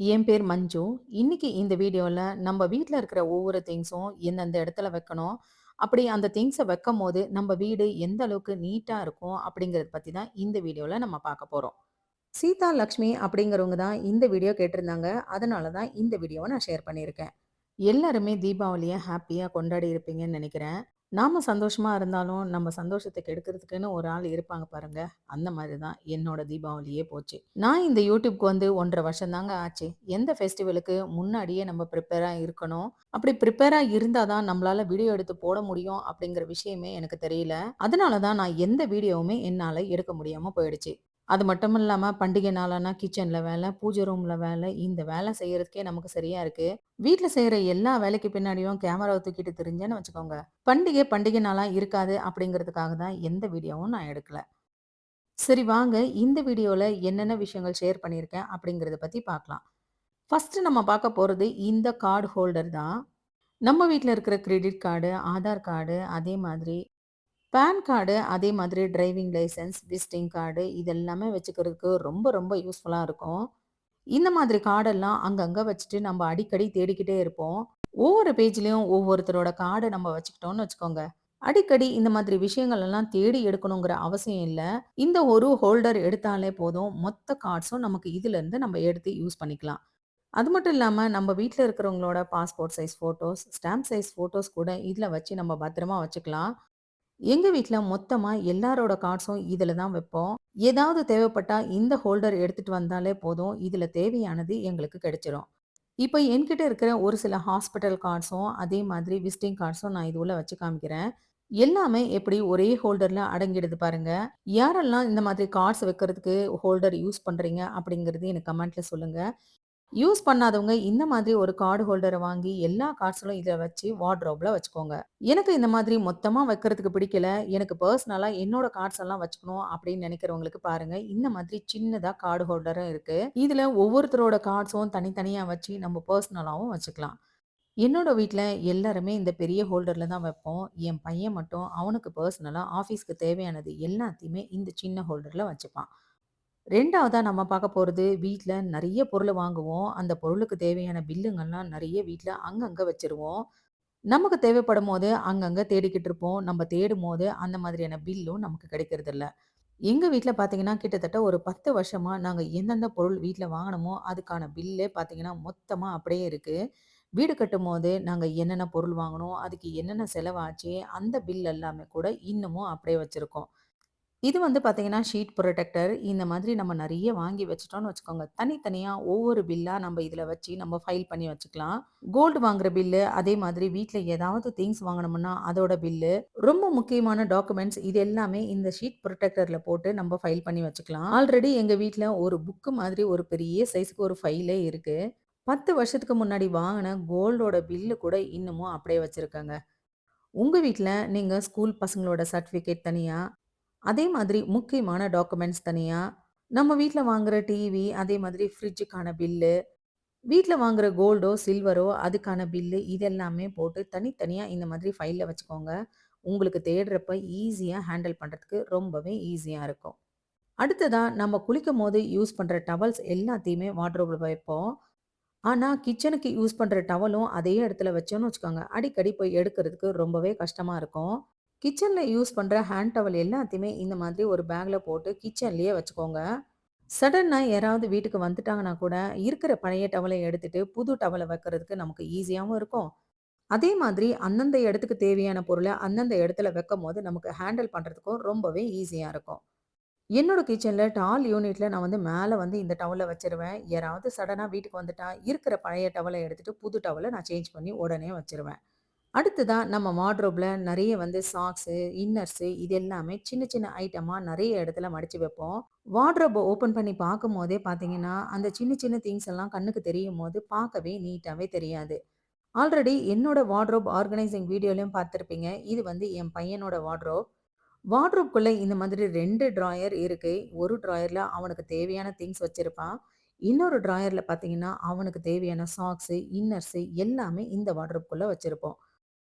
என் பேர் மஞ்சு. இன்னைக்கு இந்த வீடியோல நம்ம வீட்ல இருக்கிற ஒவ்வொரு திங்ஸும் எந்தெந்த இடத்துல வைக்கணும், அப்படி அந்த திங்ஸ வைக்கும்போது நம்ம வீடு எந்த அளவுக்கு நீட்டா இருக்கும் அப்படிங்கிறத பத்தி தான் இந்த வீடியோல நம்ம பார்க்க போறோம். சீதா லக்ஷ்மி அப்படிங்கிறவங்க தான் இந்த வீடியோ கேட்டிருந்தாங்க. அதனால தான் இந்த வீடியோவ நான் ஷேர் பண்ணியிருக்கேன். எல்லாருமே தீபாவளிய ஹேப்பியா கொண்டாடி இருப்பீங்கன்னு நெனைக்கிறேன். நாம சந்தோஷமா இருந்தாலும், நம்ம சந்தோஷத்த கெடுக்கிறதுக்குன்னு ஒரு ஆள் இருப்பாங்க பாருங்க. அந்த மாரி தான் என்னோட தீபாவளியே போச்சு. நான் இந்த யூடியூப்க்கு வந்து 1 1/2 வருஷம் தாங்க ஆச்சு. எந்த ஃபெஸ்டிவலுக்கு முன்னாடியே நம்ம ப்ரிப்பேரா இருக்கணும். அப்படி ப்ரிப்பேரா இருந்தா தான் நம்மளால வீடியோ எடுத்து போட முடியும் அப்படிங்கிற விஷயமே எனக்கு தெரியல. அதனால தான் நான் எந்த வீடியோவுமே என்னால எடுக்க முடியாம போயிடுச்சு. அது மட்டும் இல்லாம பண்டிகை நாளானா கிச்சன்ல வேலை, பூஜை ரூம்ல வேலை, இந்த வேலை செய்யறதுக்கே நமக்கு சரியா இருக்கு. வீட்ல செய்ற எல்லா வேலைக்கு பின்னாடியும் கேமராவ தூக்கிட்டு திரிஞ்சேன்னு வச்சுக்கோங்க. பண்டிகை நாளா இருக்காது அப்படிங்கிறதுக்காக தான் எந்த வீடியோவும் நான் எடுக்கல. சரி வாங்க இந்த வீடியோல என்னென்ன விஷயங்கள் ஷேர் பண்ணியிருக்கேன் அப்படிங்கிறத பத்தி பார்க்கலாம். ஃபர்ஸ்ட் நம்ம பார்க்க போறது இந்த கார்ட் ஹோல்டர் தான். நம்ம வீட்ல இருக்கிற கிரெடிட் கார்டு, ஆதார் கார்டு, அதே மாதிரி பான் கார்டு, அதே மாதிரி டிரைவிங் லைசென்ஸ், விசிட்டிங் கார்டு இதெல்லாமே வச்சுக்கிறதுக்கு ரொம்ப ரொம்ப யூஸ்ஃபுல்லா இருக்கும். இந்த மாதிரி கார்டெல்லாம் அங்கங்க வச்சுட்டு நம்ம அடிக்கடி தேடிக்கிட்டே இருப்போம். ஒவ்வொரு பேஜ்லயும் ஒவ்வொருத்தரோட கார்ட நம்ம வச்சுக்கிட்டோம்னு வச்சுக்கோங்க. அடிக்கடி இந்த மாதிரி விஷயங்கள் எல்லாம் தேடி எடுக்கணுங்கிற அவசியம் இல்ல. இந்த ஒரு ஹோல்டர் எடுத்தாலே போதும். மொத்த கார்ட்ஸும் நமக்கு இதுலருந்து நம்ம எடுத்து யூஸ் பண்ணிக்கலாம். அது மட்டும் இல்லாம நம்ம வீட்ல இருக்கிறவங்களோட passport size photos, stamp size photos கூட இதுல வச்சு நம்ம பத்திரமா வச்சுக்கலாம். எங்க வீட்ல மொத்தமா எல்லாரோட கார்ட்ஸும் இதுல தான் வைப்போம். ஏதாவது தேவைப்பட்டா இந்த ஹோல்டர் எடுத்துட்டு வந்தாலே போதும். இதுல தேவையானது எங்களுக்கு கிடைச்சிரும். இப்ப என்கிட்ட இருக்கிற ஒரு சில ஹாஸ்பிட்டல் கார்ட்ஸும், அதே மாதிரி விசிட்டிங் கார்ட்ஸும் நான் இது உள்ள வச்சு காமிக்கிறேன். எல்லாமே எப்படி ஒரே ஹோல்டர்ல அடங்கிடுது பாருங்க. யாரெல்லாம் இந்த மாதிரி கார்ட்ஸ் வைக்கிறதுக்கு ஹோல்டர் யூஸ் பண்றீங்க அப்படிங்கிறது எனக்கு கமெண்ட்ல சொல்லுங்க. யூஸ் பண்ணாதவங்க இந்த மாதிரி ஒரு கார்டு ஹோல்டர வாங்கி எல்லா கார்ட்ஸ்களும் இதில வச்சு வார்ட்ரோப்ல வச்சுக்கோங்க. எனக்கு இந்த மாதிரி மொத்தமா வைக்கிறதுக்கு பிடிக்கல. எனக்கு பர்சனலா என்னோட கார்ட்ஸ் எல்லாம் வச்சுக்கணும் அப்படின்னு நினைக்கிறவங்களுக்கு பாருங்க. இந்த மாதிரி சின்னதா கார்டு ஹோல்டரும் இருக்கு. இதுல ஒவ்வொருத்தரோட கார்ட்ஸும் தனித்தனியா வச்சு நம்ம பர்சனலாவும் வச்சுக்கலாம். என்னோட வீட்ல எல்லாருமே இந்த பெரிய ஹோல்டர்ல தான் வைப்போம். என் பையன் மட்டும் அவனுக்கு பர்சனலா ஆஃபீஸ்க்கு தேவையானது எல்லாத்தையுமே இந்த சின்ன ஹோல்டர்ல வச்சுப்பான். 2வதா நம்ம பார்க்க போறது, வீட்ல நெறைய பொருள வாங்குவோம். அந்த பொருளுக்கு தேவையான பில்லுங்கலாம் நெறைய வீட்ல அங்கங்க வச்சுருவோம். நமக்கு தேவைப்படும்போது அங்கங்க தேடிக்கிட்டு இருப்போம். நம்ம தேடும்போது அந்த மாதிரியான பில்லும் நமக்கு கிடைக்கிறதில்ல. எங்க வீட்ல பார்த்தீங்கன்னா, கிட்டத்தட்ட ஒரு 10 வருஷமா நாங்க எந்தெந்த பொருள் வீட்ல வாங்குனோமோ, அதுக்கான பில்லே பார்த்தீங்கன்னா, மொத்தமா அப்படியே இருக்கு. வீடு கட்டும்போது நாங்க என்னென்ன பொருள் வாங்குனோம், அதுக்கு என்னென்ன செலவாச்சு, அந்த பில் எல்லாமே கூட இன்னமும் அப்படியே வச்சிருக்கோம். இது வந்து பார்த்தீங்கன்னா, ஷீட் புரொடெக்டர். இந்த மாதிரி நம்ம நெறைய வாங்கி வச்சுட்டோம்னு வச்சுக்கோங்க. தனித்தனியா ஒவ்வொரு பில்லா நம்ம இதில வச்சு நம்ம ஃபைல் பண்ணி வச்சுக்கலாம். கோல்டு வாங்குற பில்லு, அதே மாதிரி வீட்ல ஏதாவது திங்ஸ் வாங்கணும்னா அதோட பில்லு, ரொம்ப முக்கியமான டாக்குமெண்ட்ஸ் இது எல்லாமே இந்த ஷீட் புரொடெக்டர்ல போட்டு நம்ம ஃபைல் பண்ணி வச்சுக்கலாம். ஆல்ரெடி எங்க வீட்ல ஒரு புக்கு மாதிரி ஒரு பெரிய சைஸ்க்கு ஒரு ஃபைலே இருக்கு. 10 வருஷத்துக்கு முன்னாடி வாங்குன கோல்டோட பில்லு கூட இன்னமும் அப்படியே வச்சிருக்கேங்க. உங்க வீட்ல நீங்க ஸ்கூல் பசங்களோட சர்டிஃபிகேட் தனியா, அதே மாதிரி முக்கியமான டாக்குமெண்ட்ஸ் தனியா, நம்ம வீட்ல வாங்குற டிவி, அதே மாதிரி ஃப்ரிட்ஜுக்கான பில்லு, வீட்ல வாங்குற கோல்டோ, சில்வரோ அதுக்கான பில்லு இது எல்லாமே போட்டு தனித்தனியா இந்த மாதிரி ஃபைல்ல வச்சுக்கோங்க. உங்களுக்கு தேடுறப்ப ஈஸியா ஹேண்டில் பண்றதுக்கு ரொம்பவே ஈஸியா இருக்கும். அடுத்ததா நம்ம குளிக்கும்போது யூஸ் பண்ற டவல்ஸ் எல்லாத்தையுமே வார்ட்ரோப்ல வைப்போம். ஆனா, கிச்சனுக்கு யூஸ் பண்ற டவலும் அதே இடத்துல வச்சோம்னு வச்சுக்கோங்க, அடிக்கடி போய் எடுக்கிறதுக்கு ரொம்பவே கஷ்டமா இருக்கும். கிச்சன்ல யூஸ் பண்ற ஹேண்ட் டவல் எல்லாத்தையுமே இந்த மாதிரி ஒரு பேக்ல போட்டு கிச்சன்லயே வச்சுக்கோங்க. சடனா யாராவது வீட்டுக்கு வந்துட்டாங்கன்னா கூட, இருக்கிற பழைய டவல எடுத்துட்டு புது டவல வைக்கிறதுக்கு நமக்கு ஈஸியாவும் இருக்கும். அதே மாதிரி அந்தந்த இடத்துக்கு தேவையான பொருள அந்தந்த இடத்துல வைக்கும்போது நமக்கு ஹேண்டில் பண்றதுக்கும் ரொம்பவே ஈஸியா இருக்கும். என்னோட கிச்சன்ல டால் யூனிட்ல நான் வந்து மேல வந்து இந்த டவல வச்சுருவேன். யாராவது சடனா வீட்டுக்கு வந்துட்டா, இருக்கிற பழைய டவல எடுத்துட்டு புது டவல நான் சேஞ்ச் பண்ணி உடனே வச்சுருவேன். அடுத்ததா நம்ம வார்ட்ரோப்ல நெறைய வந்து சாக்ஸு, இன்னர்ஸு இது எல்லாமே சின்ன சின்ன ஐட்டமா நெறைய இடத்துல மடிச்சு வைப்போம். வார்ட்ரோப்ப ஓப்பன் பண்ணி பார்க்கும்போதே பார்த்தீங்கன்னா, அந்த சின்ன சின்ன திங்ஸ் எல்லாம் கண்ணுக்கு தெரியும்போது பார்க்கவே நீட்டாவே தெரியாது. ஆல்ரெடி என்னோட வார்ட்ரோப் ஆர்கனைசிங் வீடியோலயும் பார்த்திருப்பீங்க. இது வந்து என் பையனோட வார்ட்ரோப். வார்ட்ரோப்குள்ள இந்த மாதிரி 2 ட்ராயர் இருக்கு. ஒரு ட்ராயர்ல அவனுக்கு தேவையான திங்ஸ் வச்சிருப்பான். இன்னொரு ட்ராயர்ல பார்த்தீங்கன்னா, அவனுக்கு தேவையான சாக்ஸு, இன்னர்ஸு எல்லாமே இந்த வார்ட்ரோப்குள்ள வச்சிருப்போம்.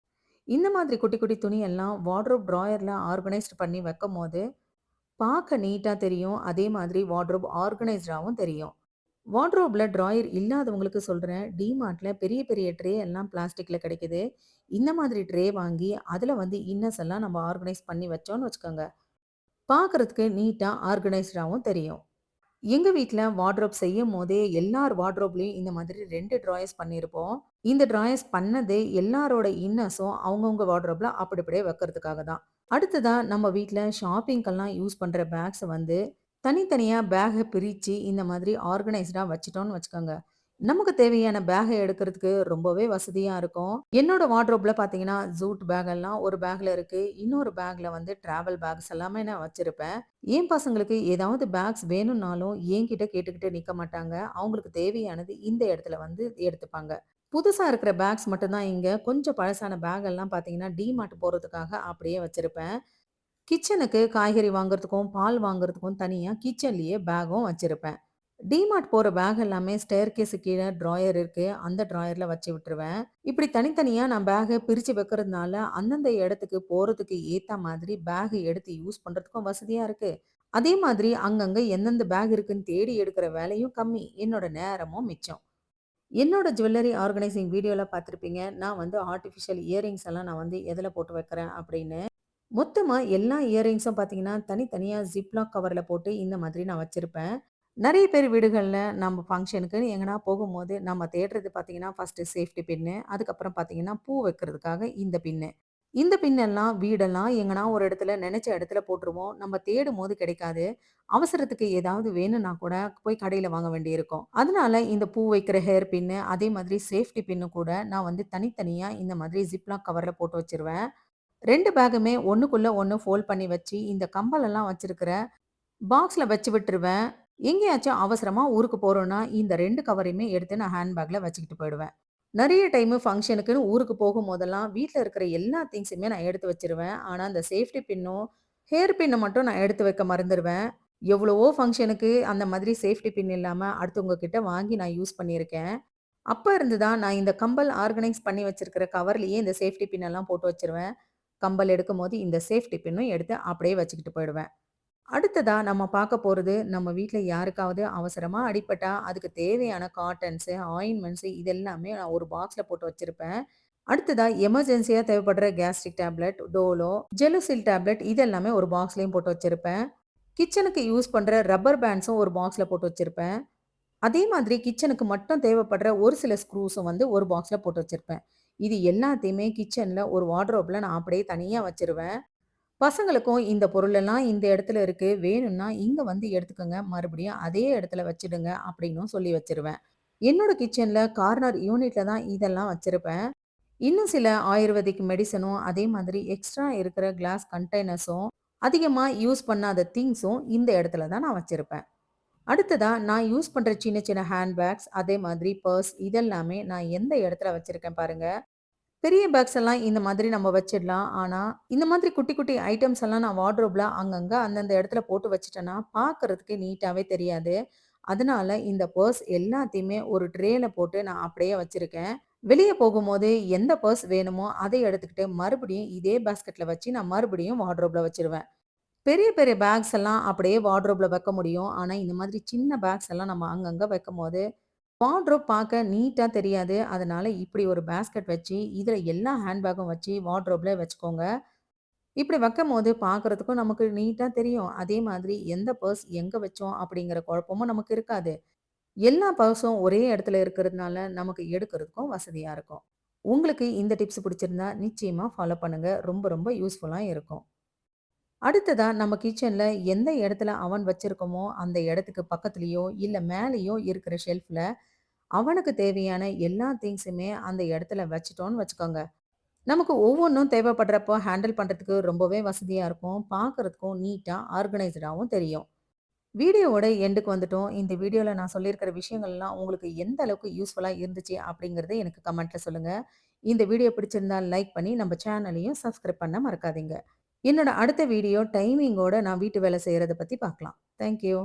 இந்த மாதிரி குட்டி, குட்டி துணி எல்லாம் வார்ட்ரோப் ட்ராயர்ல ஆர்கனைஸ்ட் பண்ணி வைக்கும்போது, பார்க்க நீட்டா தெரியும். அதே மாதிரி வார்ட்ரோப் ஆர்கனைஸ்டாவும் தெரியும். வார்ட்ரோப்ல ட்ராயர் இல்லாதவங்களுக்கு சொல்றேன். டிமார்ட்ல பெரிய பெரிய ட்ரே எல்லாம் பிளாஸ்டிக்ல கிடைக்குது. இந்த மாதிரி ட்ரே வாங்கி, அதுல வந்து இன்னர்ஸ் எல்லாம் நம்ம ஆர்கனைஸ் பண்ணி வச்சோம்னு வச்சுக்கோங்க. பார்க்கறதுக்கு நீட்டா, ஆர்கனைஸ்டாவும் தெரியும். எங்க வீட்ல வார்ட்ரோப் செய்யும்போதே, எல்லார் வார்ட்ரோப்லயும் இந்த மாதிரி 2 ட்ராயர்ஸ் பண்ணியிருப்போம். இந்த ட்ராயர்ஸ் பண்ணது எல்லாரோட இன்னர்ஸும் அவங்கவங்க வார்ட்ரோப்ல அப்படி அப்படியே வைக்கிறதுக்காக தான். அடுத்ததா நம்ம வீட்ல ஷாப்பிங்க்கெல்லாம் யூஸ் பண்ற பேக்ஸ வந்து, தனித்தனியா பேக்க பிரிச்சு இந்த மாதிரி ஆர்கனைஸ்டா வச்சுட்டோம்னு வச்சுக்கோங்க. நமக்கு தேவையான பேக்க எடுக்கிறதுக்கு ரொம்பவே வசதியா இருக்கும். என்னோட வார்ட்ரோப்ல பார்த்தீங்கன்னா, ஜூட் பேக் எல்லாம் ஒரு பேக்ல இருக்கு. இன்னொரு பேக்ல வந்து டிராவல் பேக்ஸ் எல்லாமே நான் வச்சிருப்பேன். என் பசங்களுக்கு ஏதாவது பேக்ஸ் வேணும்னாலும் என்கிட்ட கேட்டுக்கிட்டு நிக்க மாட்டாங்க. அவங்களுக்கு தேவையானது இந்த இடத்துல வந்து எடுத்துப்பாங்க. புதுசா இருக்கிற பேக்ஸ் மட்டும் தான் இங்க. கொஞ்சம் பழசான பேக் எல்லாம் பார்த்தீங்கன்னா, டிமார்ட் போறதுக்காக அப்படியே வச்சிருப்பேன். கிச்சனுக்கு காய்கறி வாங்குறதுக்கும், பால் வாங்குறதுக்கும் தனியா கிச்சன்லயே பேக்கும் வச்சிருப்பேன். டிமார்ட் போற பேக் எல்லாமே ஸ்டேர்கேஸ் கீழ ட்ராயர் இருக்கு. அந்த ட்ராயர்ல வச்சு விட்டுருவேன். இப்படி தனித்தனியா நான் பேக்க பிரிச்சு வைக்கிறதுனால, அந்தந்த இடத்துக்கு போறதுக்கு ஏத்தா மாதிரி பேக் எடுத்து யூஸ் பண்றதுக்கும் வசதியா இருக்கு. அதே மாதிரி அங்கங்க எந்தெந்த பேக் இருக்குன்னு தேடி எடுக்கிற வேலையும் கம்மி. என்னோட நேரமும் மிச்சம். என்னோட ஜுவல்லரி ஆர்கனைசிங் வீடியோல பார்த்திருப்பீங்க. நான் வந்து ஆர்டிபிஷியல் இயரிங்ஸ் எல்லாம் நான் வந்து எதுல போட்டு வைக்கிறேன் அப்படின்னு. மொத்தமா எல்லா இயரிங்ஸும் பார்த்தீங்கன்னா, தனித்தனியா ஜிப்லாக் கவர்ல போட்டு இந்த மாதிரி நான் வச்சிருப்பேன். நெறைய பேர் வீடுகள்ல நம்ம ஃபங்ஷனுக்குன்னு எங்கனா போகும்போது, நம்ம தேடுறது பார்த்தீங்கன்னா, ஃபர்ஸ்ட்டு சேஃப்டி பின்னு, அதுக்கப்புறம் பார்த்தீங்கன்னா, பூ வைக்கிறதுக்காக இந்த பின்னு. இந்த பின்னெல்லாம் வீடெல்லாம் எங்கனா ஒரு இடத்துல நெனச்ச இடத்துல போட்டுருவோம். நம்ம தேடும்போது கிடைக்காது. அவசரத்துக்கு ஏதாவது வேணும்னா கூட போய் கடையில வாங்க வேண்டியிருக்கும். அதனால இந்த பூ வைக்கிற ஹேர் பின்னு, அதே மாதிரி சேஃப்டி பின்னு கூட நான் வந்து தனித்தனியா இந்த மாதிரி ஜிப்லாக் கவர்ல போட்டு வச்சுருவேன். 2 பேக்குமே ஒண்ணுக்குள்ள ஒண்ணு ஃபோல்ட் பண்ணி வச்சு, இந்த கம்பலெல்லாம் வச்சிருக்கிற பாக்ஸ்ல வச்சு விட்டுருவேன். எங்கேயாச்சும் அவசரமா ஊருக்கு போறோம்னா, இந்த 2 கவரையுமே எடுத்து நான் ஹேண்ட் பேக்ல வச்சுக்கிட்டு போயிடுவேன். நெறைய டைமு ஃபங்ஷனுக்குன்னு ஊருக்கு போகும்போதெல்லாம், வீட்ல இருக்கிற எல்லா திங்ஸுமே நான் எடுத்து வச்சுருவேன். ஆனா, அந்த சேஃப்டி பின்னும், ஹேர் பின்ன மட்டும் நான் எடுத்து வைக்க மறந்துருவேன். எவ்வளவோ ஃபங்ஷனுக்கு அந்த மாதிரி சேஃப்டி பின் இல்லாம அடுத்தவங்க கிட்ட வாங்கி நான் யூஸ் பண்ணியிருக்கேன். அப்ப இருந்து தான் நான் இந்த கம்பல் ஆர்கனைஸ் பண்ணி வச்சிருக்கிற கவர்லயே இந்த சேஃப்டி பின் எல்லாம் போட்டு வச்சுருவேன். கம்பல் எடுக்கும்போது இந்த சேஃப்டி பின்னும் எடுத்து அப்படியே வச்சுக்கிட்டு போயிடுவேன். அடுத்ததா நம்ம பார்க்க போறது, நம்ம வீட்ல யாருக்காவது அவசரமா அடிபட்டா, அதுக்கு தேவையான காட்டன்ஸு, ஆயின்மெண்ட்ஸு இது எல்லாமே நான் ஒரு பாக்ஸ்ல போட்டு வச்சிருப்பேன். அடுத்ததா எமர்ஜென்சியா தேவைப்படுற gastric tablet, Dolo, Gelusil tablet இது எல்லாமே ஒரு பாக்ஸ்லயும் போட்டு வச்சிருப்பேன். கிச்சனுக்கு யூஸ் பண்ற ரப்பர் பேண்ட்ஸும் ஒரு பாக்ஸ்ல போட்டு வச்சிருப்பேன். அதே மாதிரி கிச்சனுக்கு மட்டும் தேவைப்படுற ஒரு சில ஸ்க்ரூஸும் வந்து ஒரு பாக்ஸ்ல போட்டு வச்சிருப்பேன். இது எல்லாத்தையுமே கிச்சன்ல ஒரு வார்ட்ரோப்ல நான் அப்படியே தனியா வச்சுருவேன். பசங்களுக்கும் இந்த பொருளெல்லாம் இந்த இடத்துல இருக்கு. வேணும்னா இங்க வந்து எடுத்துக்கங்க. மறுபடியும் அதே இடத்துல வச்சுடுங்க அப்படின்னும் சொல்லி வச்சுருவேன். என்னோட கிச்சன்ல கார்னர் யூனிட்ல தான் இதெல்லாம் வச்சிருப்பேன். இன்னும் சில ஆயுர்வேதிக் மெடிசனும், அதே மாதிரி எக்ஸ்ட்ரா இருக்கிற கிளாஸ் கண்டெய்னர்ஸும், அதிகமா யூஸ் பண்ணாத திங்ஸும் இந்த இடத்துல தான் நான் வச்சிருப்பேன். அடுத்ததா நான் யூஸ் பண்ற சின்ன சின்ன ஹேண்ட் பேக்ஸ், அதே மாதிரி பர்ஸ் இதெல்லாமே நான் எந்த இடத்துல வச்சிருக்கேன் பாருங்க. பெரிய பேக்ஸ் எல்லாம் இந்த மாதிரி நம்ம வச்சிடலாம். ஆனா, இந்த மாதிரி குட்டி, குட்டி ஐட்டம்ஸ் எல்லாம் நான் வார்ட்ரோப்ல அங்கங்க அந்தந்த இடத்துல போட்டு வச்சுட்டேன்னா, பார்க்கறதுக்கு நீட்டாவே தெரியாது. அதனால இந்த பர்ஸ் எல்லாத்தையுமே ஒரு ட்ரேல போட்டு நான் அப்படியே வச்சிருக்கேன். வெளிய போகும்போது எந்த பர்ஸ் வேணுமோ, அதை எடுத்துக்கிட்டு மறுபடியும் இதே பாஸ்கெட்ல வச்சு நான் மறுபடியும் வார்ட்ரோப்ல வச்சுருவேன். பெரிய, பெரிய பேக்ஸ் எல்லாம் அப்படியே வார்ட்ரோப்ல வைக்க முடியும். ஆனா, இந்த மாதிரி சின்ன பேக்ஸ் எல்லாம் நம்ம அங்கங்க வைக்கும்போது வார்ட்ரோப் பார்க்க நீட்டா தெரியாது. அதனால இப்படி ஒரு பேஸ்கெட் வச்சு, இதுல எல்லா ஹேண்ட் பேக்கும் வச்சு வார்ட்ரோப்ல வச்சுக்கோங்க. இப்படி வைக்கும்போது பார்க்கறதுக்கும் நமக்கு நீட்டா தெரியும். அதே மாதிரி எந்த பர்ஸ் எங்க வச்சோம் அப்படிங்கிற குழப்பமும் நமக்கு இருக்காது. எல்லா பர்ஸும் ஒரே இடத்துல இருக்கிறதுனால நமக்கு எடுக்கிறதுக்கும் வசதியா இருக்கும். உங்களுக்கு இந்த டிப்ஸ் பிடிச்சிருந்தா நிச்சயமா ஃபாலோ பண்ணுங்க. ரொம்ப ரொம்ப யூஸ்ஃபுல்லா இருக்கும். அடுத்ததா நம்ம கிச்சன்ல எந்த இடத்துல அவன் வச்சிருக்கோமோ, அந்த இடத்துக்கு பக்கத்துலயோ, இல்ல மேலேயோ இருக்கிற ஷெல்ஃப்ல அவனுக்கு தேவையான எல்லா திங்ஸுமே அந்த இடத்துல வச்சுட்டோம்னு வச்சுக்கோங்க. நமக்கு ஒவ்வொன்னும் தேவைப்படுறப்போ ஹேண்டில் பண்றதுக்கு ரொம்பவே வசதியா இருக்கும். பார்க்கறதுக்கும் நீட்டா, ஆர்கனைஸ்டாவும் தெரியும். வீடியோவோட எண்டுக்கு வந்துட்டோம். இந்த வீடியோல நான் சொல்லியிருக்கிற விஷயங்கள்லாம் உங்களுக்கு எந்த அளவுக்கு யூஸ்ஃபுல்லா இருந்துச்சு அப்படிங்கிறத எனக்கு கமெண்ட்ல சொல்லுங்க. இந்த வீடியோ பிடிச்சிருந்தா லைக் பண்ணி நம்ம சேனலையும் சப்ஸ்கிரைப் பண்ண மறக்காதீங்க. என்னோட அடுத்த வீடியோ டைமிங்கோட நான் வீட்டு வேலை செய்றத பத்தி பார்க்கலாம். Thank you.